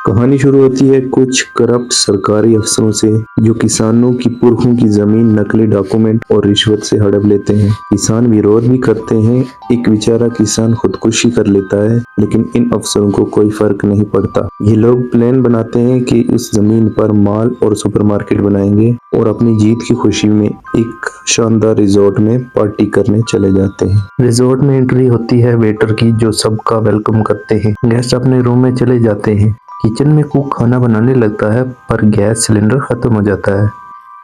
कहानी शुरू होती है कुछ करप्ट सरकारी अफसरों से जो किसानों की पुरखों की जमीन नकली डॉक्यूमेंट और रिश्वत से हड़प लेते हैं। किसान विरोध भी करते हैं। एक बेचारा किसान खुदकुशी कर लेता है, लेकिन इन अफसरों को कोई फर्क नहीं पड़ता। ये लोग प्लान बनाते हैं कि उस जमीन पर मॉल और सुपरमार्केट बनाएंगे और अपनी जीत की खुशी में एक शानदार रिजॉर्ट में पार्टी करने चले जाते हैं। रिजॉर्ट में एंट्री होती है वेटर की, जो सबका वेलकम करते हैं। गेस्ट अपने रूम में चले जाते हैं। किचन में कुक खाना बनाने लगता है, पर गैस सिलेंडर खत्म हो जाता है।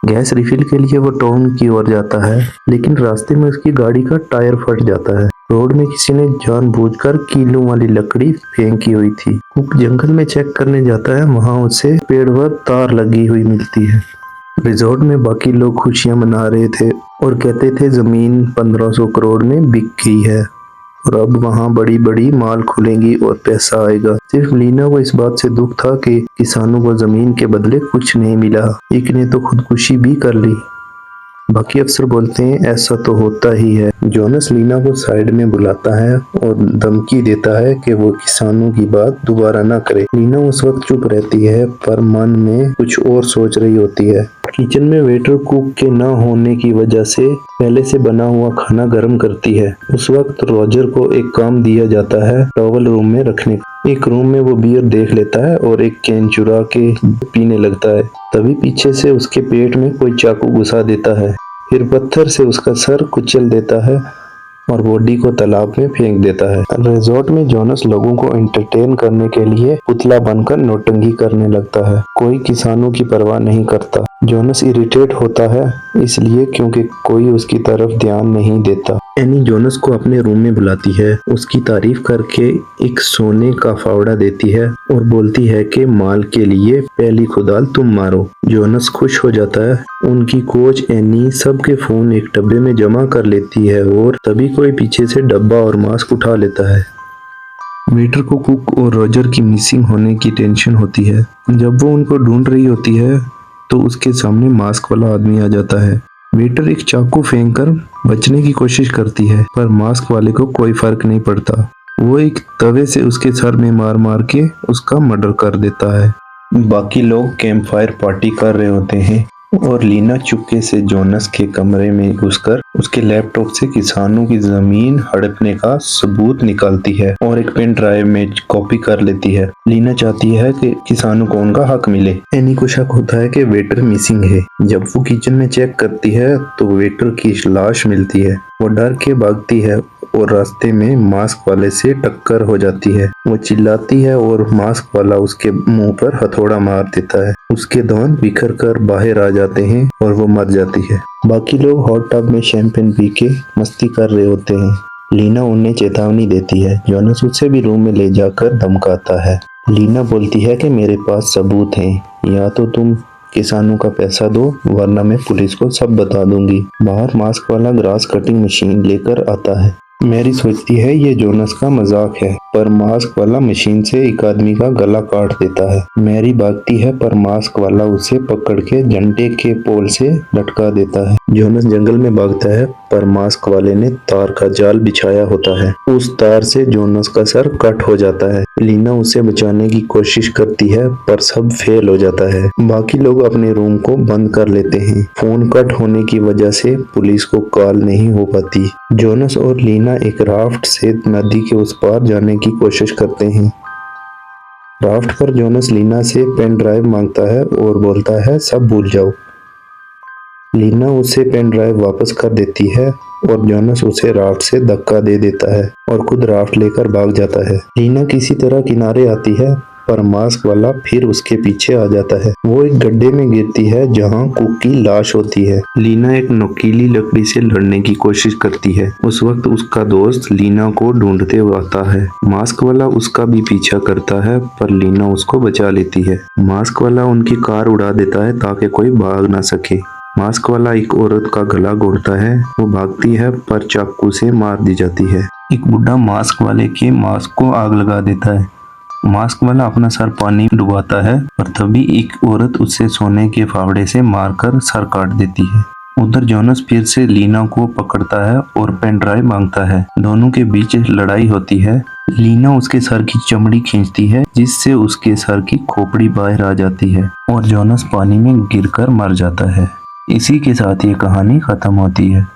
गैस रिफिल के लिए वो टाउन की ओर जाता है, लेकिन रास्ते में उसकी गाड़ी का टायर फट जाता है। रोड में किसी ने जानबूझकर कीलों वाली लकड़ी फेंकी हुई थी। कुक जंगल में चेक करने जाता है, वहाँ उसे पेड़ पर तार लगी हुई मिलती है। रिजॉर्ट में बाकी लोग खुशियां मना रहे थे और कहते थे जमीन 1500 करोड़ में बिक गई है और अब वहाँ बड़ी बड़ी मॉल खुलेंगी और पैसा आएगा। सिर्फ लीना को इस बात से दुख था कि किसानों को जमीन के बदले कुछ नहीं मिला। एक ने तो खुदकुशी भी कर ली। बाकी अफसर बोलते हैं ऐसा तो होता ही है। जोनस लीना को साइड में बुलाता है और धमकी देता है कि वो किसानों की बात दोबारा ना करे। लीना उस वक्त चुप रहती है, पर मन में कुछ और सोच रही होती है। किचन में वेटर कुक के न होने की वजह से पहले से बना हुआ खाना गर्म करती है। उस वक्त रॉजर को एक काम दिया जाता है टॉवल रूम में रखने का। एक रूम में वो बियर देख लेता है और एक कैन चुरा के पीने लगता है। तभी पीछे से उसके पेट में कोई चाकू घुसा देता है, फिर पत्थर से उसका सर कुचल देता है और बॉडी को तालाब में फेंक देता है। रिजॉर्ट में जोनस लोगों को एंटरटेन करने के लिए पुतला बनकर नौटंकी करने लगता है। कोई किसानों की परवाह नहीं करता। जोनस इरिटेट होता है इसलिए क्योंकि कोई उसकी तरफ ध्यान नहीं देता। एनी जोनस को अपने रूम में बुलाती है, उसकी तारीफ करके एक सोने का फावड़ा देती है और बोलती है कि माल के लिए पहली खुदाल तुम मारो। जोनस खुश हो जाता है। उनकी कोच एनी सबके फोन एक डब्बे में जमा कर लेती है और तभी कोई पीछे से डब्बा और मास्क उठा लेता है। वेटर को कुक और रॉजर की मिसिंग होने की टेंशन होती है। जब वो उनको ढूंढ रही होती है तो उसके सामने मास्क वाला आदमी आ जाता है। वेटर एक चाकू फेंककर बचने की कोशिश करती है, पर मास्क वाले को कोई फर्क नहीं पड़ता। वो एक तवे से उसके सर में मार मार के उसका मर्डर कर देता है। बाकी लोग कैंप फायर पार्टी कर रहे होते हैं और लीना चुपके से जोनस के कमरे में घुसकर उसके लैपटॉप से किसानों की जमीन हड़पने का सबूत निकालती है और एक पेन ड्राइव में कॉपी कर लेती है। लीना चाहती है कि किसानों को उनका हक मिले। एनी को शक होता है कि वेटर मिसिंग है। जब वो किचन में चेक करती है तो वेटर की लाश मिलती है। वो डर के भागती है और रास्ते में मास्क वाले से टक्कर हो जाती है। वो चिल्लाती है और मास्क वाला उसके मुंह पर हथौड़ा मार देता है। उसके दांत बिखर कर बाहर आ जाते हैं और वो मर जाती है। बाकी लोग हॉट टब में शैंपेन पी के मस्ती कर रहे होते हैं। लीना उन्हें चेतावनी देती है। जोनस उसे भी रूम में ले जाकर धमकाता है। लीना बोलती है कि मेरे पास सबूत हैं, या तो तुम किसानों का पैसा दो वरना मैं पुलिस को सब बता दूंगी। बाहर मास्क वाला ग्रास कटिंग मशीन लेकर आता है। मैरी सोचती है ये जोनस का मजाक है, पर मास्क वाला मशीन से एक आदमी का गला काट देता है। मैरी भागती है, पर मास्क वाला उसे पकड़ के झंडे के पोल से लटका देता है। जोनस जंगल में भागता है, पर मास्क वाले ने तार का जाल बिछाया होता है। उस तार से जोनस का सर कट हो जाता है। लीना उसे बचाने की कोशिश करती है, पर सब फेल हो जाता है। बाकी लोग अपने रूम को बंद कर लेते हैं। फोन कट होने की वजह से पुलिस को कॉल नहीं हो पाती। जोनस और लीना एक राफ्ट से नदी के उस पार जाने की कोशिश करते हैं। राफ्ट पर जोनस लीना से पेन ड्राइव मांगता है और बोलता है सब भूल जाओ। लीना उसे पेन ड्राइव वापस कर देती है और जोनस उसे राफ्ट से धक्का दे देता है और खुद राफ्ट लेकर भाग जाता है। लीना किसी तरह किनारे आती है, पर मास्क वाला फिर उसके पीछे आ जाता है। वो एक गड्ढे में गिरती है जहां कुक की लाश होती है। लीना एक नुकीली लकड़ी से लड़ने की कोशिश करती है। उस वक्त उसका दोस्त लीना को ढूंढते हुए आता है। मास्क वाला उसका भी पीछा करता है, पर लीना उसको बचा लेती है। मास्क वाला उनकी कार उड़ा देता है ताकि कोई भाग ना सके। मास्क वाला एक औरत का गला घोंटता है। वो भागती है, पर चाकू से मार दी जाती है। एक बुढ़ा मास्क वाले के मास्क को आग लगा देता है। मास्क वाला अपना सर पानी में डुबाता है और तभी एक औरत उसे सोने के फावड़े से मारकर सर काट देती है। उधर जोनस फिर से लीना को पकड़ता है और पेन ड्राइव मांगता है। दोनों के बीच लड़ाई होती है, लीना उसके सर की चमड़ी खींचती है जिससे उसके सर की खोपड़ी बाहर आ जाती है और जोनस पानी में गिरकर मर जाता है। इसी के साथ ये कहानी खत्म होती है।